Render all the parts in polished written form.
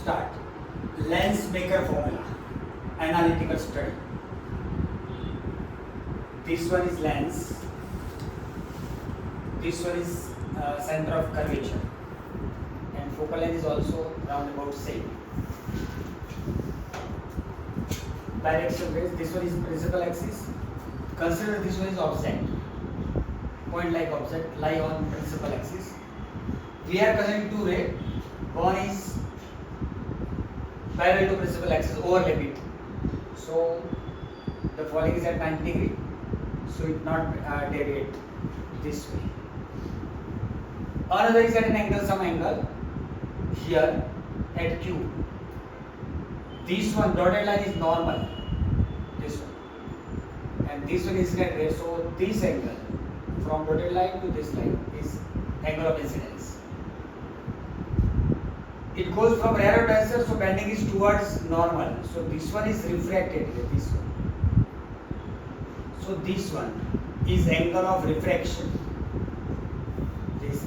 start. Lens maker formula, analytical study. This one is lens. This one is center of curvature, and focal length is also round about same. Direction base. This one is principal axis. Consider this one is object. Point like object lie on principal axis. We are considering two rays. One is parallel to principal axis, overlap it. So the falling is at 90 degree. So it not deviate this way. Another is at an angle, some angle here at Q. This one dotted line is normal. This one, and this one is incident ray. So this angle from dotted line to this line is angle of incidence. It goes from rarer to denser, so bending is towards normal. So this one is refracted here. This one. So this one is angle of refraction. This.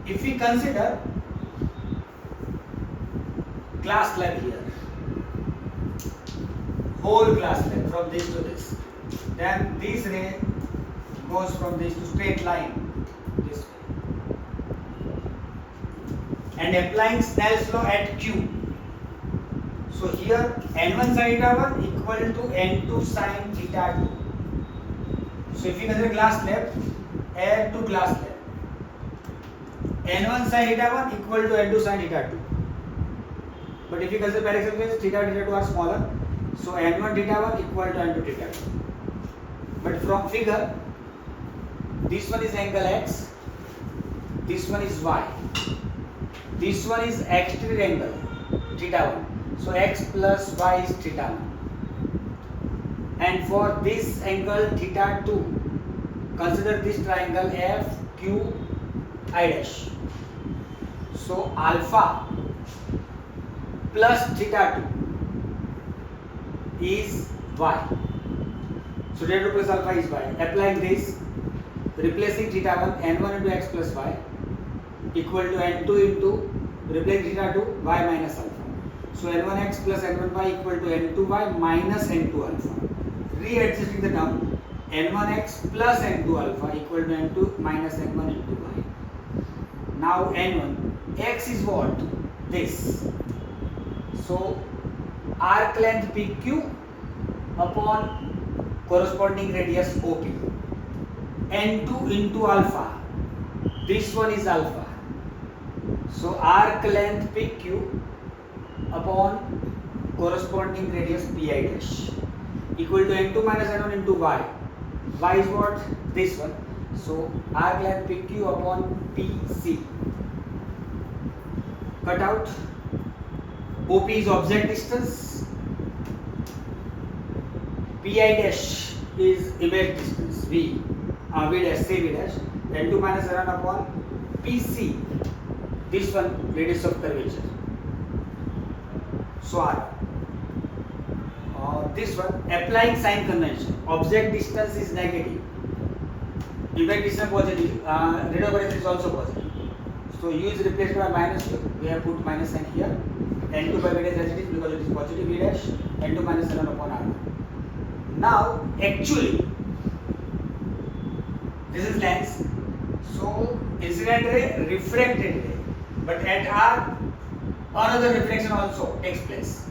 If we consider glass slab here, whole glass slab from this to this, then this ray goes from this to straight line this way, and applying Snell's law at Q. So here n1 sin theta 1 equal to n2 sin theta 2. So if you consider glass slab, add to glass slab, n1 sin theta 1 equal to n2 sin theta 2. But if you consider parallax waves, theta and theta 2 are smaller. So n1 theta 1 equal to n2 theta 2. But from figure, this one is angle x, this one is y, this one is exterior angle theta 1. So x plus y is theta 1. And for this angle theta 2, consider this triangle F Q I dash. So alpha plus theta 2 is y. So theta 2 plus alpha is y. Applying this, replacing theta 1, n1 into x plus y equal to n2 into replacing theta 2, y minus alpha. So n1x plus n1y equal to n2y minus n2 alpha. Readjusting the term, n1x plus n2 alpha equal to n2 minus n1 into y. Now n1, x is what? This. So arc length PQ upon corresponding radius OP. N2 into alpha. This one is alpha. So arc length PQ upon corresponding radius PI dash equal to n2 minus n1 into y. Y is what? This one. So arc length PQ upon PC. Cut out. OP is object distance. PI dash is image distance. V dash, say V dash. N2 minus n1 upon PC. This one radius of curvature. So R. This one, applying sign convention. Object distance is negative. Image distance positive. Radar curvature is also positive. So U is replaced by minus U. We have put minus sign here. N2 by V dash as it is because it is positive V dash. N2 minus N1 upon R. Now, actually, this is lens. So, incident ray, refracted ray. But at R, another reflection also takes place.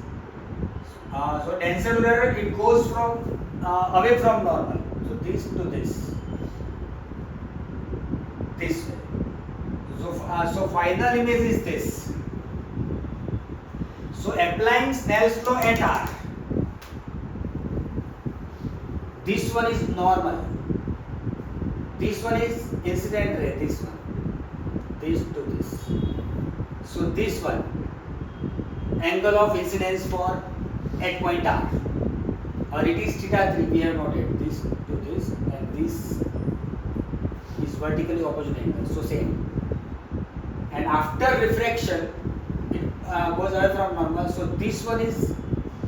So denser to rarer, it goes from away from normal. So this to this way. So final image is this. So applying Snell's law at R, this one is normal, this one is incident ray, this one, this to this. So this one, angle of incidence for at point R, or it is theta 3, we have noted this to this, and this is vertically opposite angle, so same. And after refraction, it goes away from normal, so this one is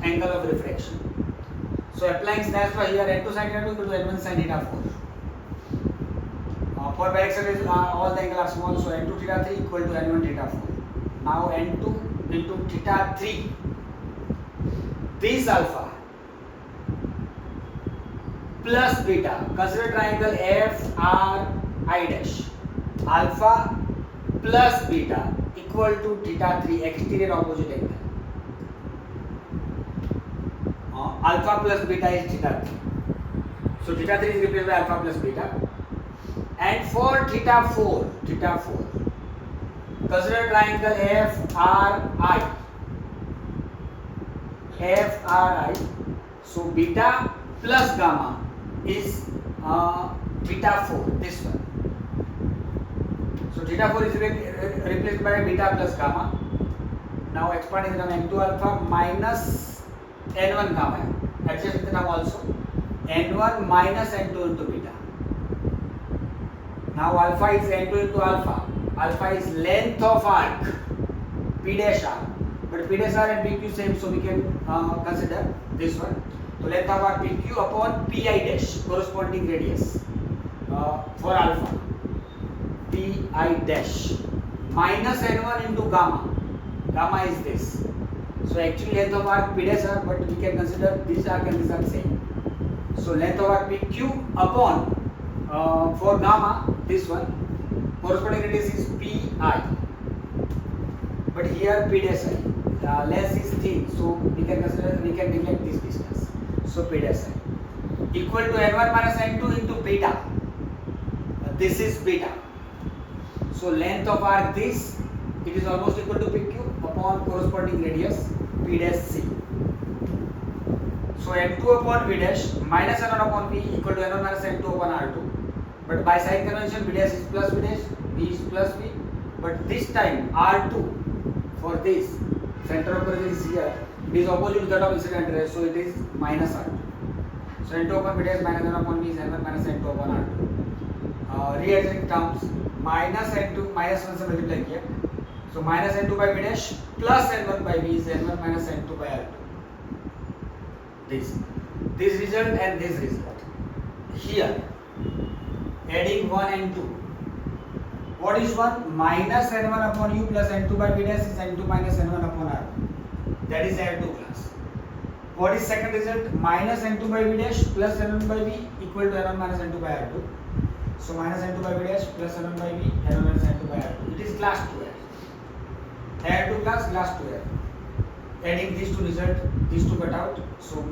angle of refraction. So applying Snell's law here, n2 sin theta 2 equal to n1 sin theta 4. For biaxial all the angles are small, so n2 theta 3 equal to n1 theta 4. Now n2 into theta 3. This alpha plus beta. Consider triangle FRI dash. Alpha plus beta equal to theta 3, exterior opposite angle. Alpha plus beta is theta 3. So theta 3 is replaced by alpha plus beta. And for theta 4, consider triangle FRI. So beta plus gamma is theta 4, this one. So theta 4 is replaced by beta plus gamma. Now expand in the term n2 alpha minus n1 gamma. Adjust the term also. n1 minus n2 into beta. Now alpha is n2 into alpha. Alpha is length of arc P dash r. But P dash r and PQ same, so we can consider this one. So length of arc PQ upon PI dash, corresponding radius for alpha. PI dash minus n1 into gamma. Gamma is this. So actually length of arc P dash r, but we can consider this arc and this arc same. So length of arc PQ upon for gamma, this one, corresponding radius is PI. But here P dash I, less is thin, so we can neglect this distance. So P dash I equal to n1 minus n2 into beta. This is beta. So length of arc this, it is almost equal to PQ upon corresponding radius P dash C. So n2 upon V dash minus n1 upon V equal to n1 minus n2 upon r2. But by sign convention, V dash is plus V dash, V is plus V. But this time r2 for this center of gravity is here. It is opposite to that of incident ray, so it is minus r2. So n2 upon V dash minus n1 upon V is n1 minus n2 upon r2. Rearranging terms, minus n2 minus 1 से multiply किया. So minus n2 by V dash plus n1 by V is n1 minus n2 by r2. This result and this result. Here adding 1 and 2. What is 1? Minus n1 upon u plus n2 by v dash is n2 minus n1 upon r. That is R2 class. What is second result? Minus n2 by v dash plus n1 by v equal to n1 minus n2 by r2. So minus n2 by v dash plus n1 by v, n1 minus n2 by r2. It is class 2R. R2 class, class 2R. Adding these two results, these two cut out. So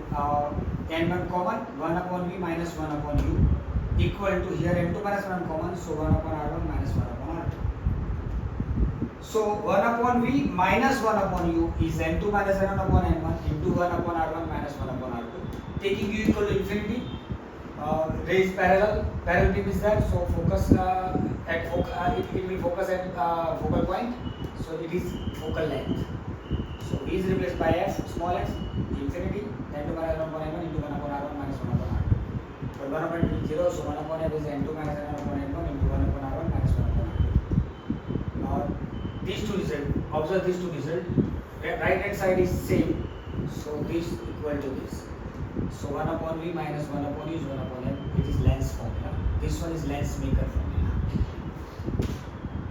n1 common, 1 upon v minus 1 upon u equal to here n2 minus 1 common, so 1 upon r1 minus 1 upon r2. So 1 upon v minus 1 upon u is n2 minus n1 upon n1 into 1 upon r1 minus 1 upon r2. Taking u equal to infinity, raise parallel beam is that, so focus it will focus at focal point, so it is focal length. So v is replaced by f, small f, infinity, n2 minus 1 upon n1 into 1 upon r1 minus 1 upon r2. But 1 upon 0, so 1 upon f is n2 minus n1 upon n1 into 1 upon r1 minus 1 upon r2. Now these two results, observe these two results, right hand side is same, so this equal to this. So 1 upon v minus 1 upon u is 1 upon f, it is Lenz's formula. This one is Lenz maker formula.